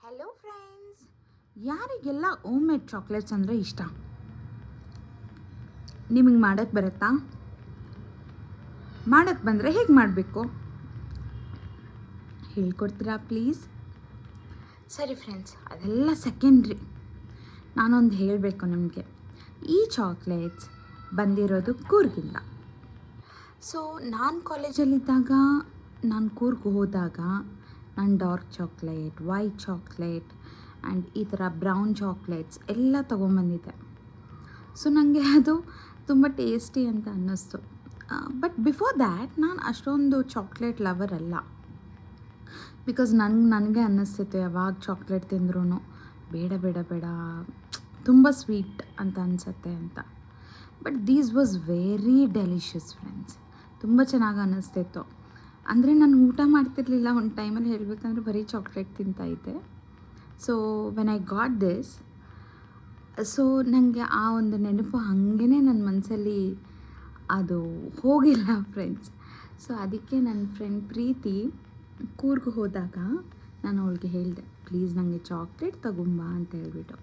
Hello friends, ಯಾರಿಗೆಲ್ಲ home made chocolates ಅಂದರೆ ಇಷ್ಟ? ನಿಮಗೆ ಮಾಡೋಕ್ಕೆ ಬರುತ್ತಾ? ಮಾಡೋಕ್ಕೆ ಬಂದರೆ ಹೇಗೆ ಮಾಡಬೇಕು ಹೇಳ್ಕೊಡ್ತೀರಾ ಪ್ಲೀಸ್? ಸರಿ ಫ್ರೆಂಡ್ಸ್, ಅದೆಲ್ಲ ಸೆಕೆಂಡ್ರಿ. ನಾನೊಂದು ಹೇಳಬೇಕು ನಿಮಗೆ. ಈ ಚಾಕ್ಲೇಟ್ಸ್ ಬಂದಿರೋದು ಕೂರ್ಗಿಂದ. ಸೊ ನಾನು ಕಾಲೇಜಲ್ಲಿದ್ದಾಗ, ನಾನು ಕೂರ್ಗ್ ಹೋದಾಗ ನಾನು dark chocolate, white chocolate and ಈ ಥರ ಬ್ರೌನ್ ಚಾಕ್ಲೇಟ್ಸ್ ಎಲ್ಲ ತೊಗೊಂಬಂದಿದ್ದೆ. ಸೊ ನನಗೆ ಅದು ತುಂಬ ಟೇಸ್ಟಿ ಅಂತ ಅನ್ನಿಸ್ತು. ಬಟ್ ಬಿಫೋರ್ ದ್ಯಾಟ್ ನಾನು ಅಷ್ಟೊಂದು ಚಾಕ್ಲೇಟ್ ಲವರ್ ಅಲ್ಲ. ಬಿಕಾಸ್ ನನಗೆ ಅನ್ನಿಸ್ತಿತ್ತು ಯಾವಾಗ ಚಾಕ್ಲೇಟ್ ತಿಂದ್ರೂ ಬೇಡ ಬೇಡ ಬೇಡ, ತುಂಬ ಸ್ವೀಟ್ ಅಂತ ಅನಿಸುತ್ತೆ ಅಂತ. But these was very delicious friends. ತುಂಬ ಚೆನ್ನಾಗಿ ಅನ್ನಿಸ್ತಿತ್ತು. ಅಂದರೆ ನಾನು ಊಟ ಮಾಡ್ತಿರ್ಲಿಲ್ಲ ಒಂದು ಟೈಮಲ್ಲಿ, ಹೇಳಬೇಕಂದ್ರೆ ಬರೀ ಚಾಕ್ಲೇಟ್ ತಿಂತಾಯಿದ್ದೆ. So when I got this, so ನನಗೆ ಆ ಒಂದು ನೆನಪು ಹಾಗೇ ನನ್ನ ಮನಸ್ಸಲ್ಲಿ ಅದು ಹೋಗಿಲ್ಲ ಫ್ರೆಂಡ್ಸ್. ಸೊ ಅದಕ್ಕೆ ನನ್ನ ಫ್ರೆಂಡ್ ಪ್ರೀತಿ ಕೂರ್ಗ್ ಹೋದಾಗ ನಾನು ಅವಳಿಗೆ ಹೇಳಿದೆ, ಪ್ಲೀಸ್ ನನಗೆ ಚಾಕ್ಲೇಟ್ ತಗೊಂಬ ಅಂತ ಹೇಳ್ಬಿಟ್ಟು.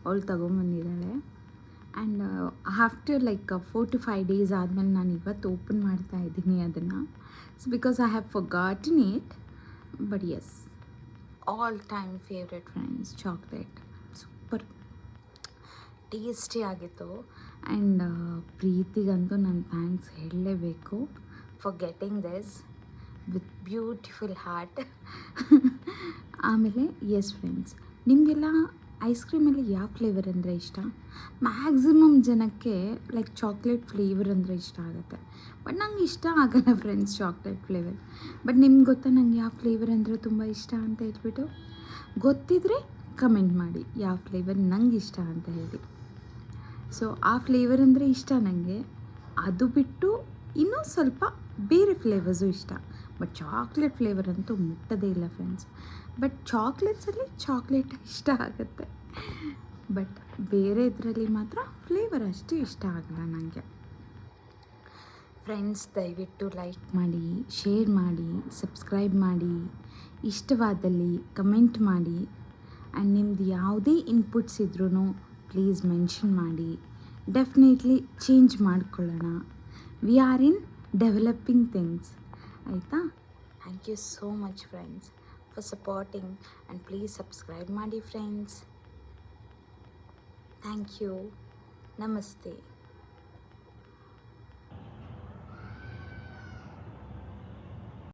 ಅವಳು ತಗೊಂಬಂದಿದ್ದಾಳೆ. And after like 4 to 5 days ಆದಮೇಲೆ ನಾನು ಇವತ್ತು ಓಪನ್ ಮಾಡ್ತಾ ಇದ್ದೀನಿ ಅದನ್ನು. So because I have forgotten it. But yes, all time favourite friends chocolate. Super tasty ಆಗಿತ್ತು. ಆ್ಯಂಡ್ ಪ್ರೀತಿಗಂತೂ ನಾನು ಥ್ಯಾಂಕ್ಸ್ ಹೇಳಲೇಬೇಕು for getting this with beautiful heart. ಆಮೇಲೆ ಎಸ್ ಫ್ರೆಂಡ್ಸ್, ನಿಮಗೆಲ್ಲ ಐಸ್ ಕ್ರೀಮಲ್ಲಿ ಯಾವ ಫ್ಲೇವರ್ ಅಂದರೆ ಇಷ್ಟ? ಮ್ಯಾಕ್ಸಿಮಮ್ ಜನಕ್ಕೆ ಲೈಕ್ ಚಾಕ್ಲೇಟ್ ಫ್ಲೇವರ್ ಅಂದರೆ ಇಷ್ಟ ಆಗುತ್ತೆ. ಬಟ್ ನಂಗೆ ಇಷ್ಟ ಆಗಲ್ಲ ಫ್ರೆಂಡ್ಸ್ ಚಾಕ್ಲೇಟ್ ಫ್ಲೇವರ್. ಬಟ್ ನಿಮ್ಗೆ ಗೊತ್ತಾ ನಂಗೆ ಯಾವ ಫ್ಲೇವರ್ ಅಂದರೆ ತುಂಬ ಇಷ್ಟ ಅಂತ ಹೇಳ್ಬಿಟ್ಟು? ಗೊತ್ತಿದ್ದರೆ ಕಮೆಂಟ್ ಮಾಡಿ ಯಾವ ಫ್ಲೇವರ್ ನಂಗೆ ಇಷ್ಟ ಅಂತ ಹೇಳಿ. ಸೊ ಆ ಫ್ಲೇವರ್ ಅಂದರೆ ಇಷ್ಟ ನನಗೆ. ಅದು ಬಿಟ್ಟು ಇನ್ನೂ ಸ್ವಲ್ಪ ಬೇರೆ ಫ್ಲೇವರ್ಸು ಇಷ್ಟ. ಬಟ್ ಚಾಕ್ಲೇಟ್ ಫ್ಲೇವರ್ ಅಂತೂ ಮುಟ್ಟೋದೇ ಇಲ್ಲ ಫ್ರೆಂಡ್ಸ್. ಬಟ್ ಚಾಕ್ಲೇಟ್ಸಲ್ಲಿ ಚಾಕ್ಲೇಟ್ ಇಷ್ಟ ಆಗುತ್ತೆ. ಬಟ್ ಬೇರೆ ಇದರಲ್ಲಿ ಮಾತ್ರ ಫ್ಲೇವರ್ ಅಷ್ಟು ಇಷ್ಟ ಆಗಲ್ಲ ನನಗೆ. ಫ್ರೆಂಡ್ಸ್, ದಯವಿಟ್ಟು ಲೈಕ್ ಮಾಡಿ, ಶೇರ್ ಮಾಡಿ, ಸಬ್ಸ್ಕ್ರೈಬ್ ಮಾಡಿ, ಇಷ್ಟವಾದಲ್ಲಿ ಕಮೆಂಟ್ ಮಾಡಿ. ಆ್ಯಂಡ್ ನಿಮ್ಮದು ಯಾವುದೇ ಇನ್ಪುಟ್ಸ್ ಇದ್ರೂ ಪ್ಲೀಸ್ ಮೆನ್ಷನ್ ಮಾಡಿ. ಡೆಫಿನೆಟ್ಲಿ ಚೇಂಜ್ ಮಾಡ್ಕೊಳ್ಳೋಣ. We are in developing things. ಆಯಿತಾ? Thank you so much friends for supporting, and please subscribe ಮಾಡಿ friends. Thank you. Namaste.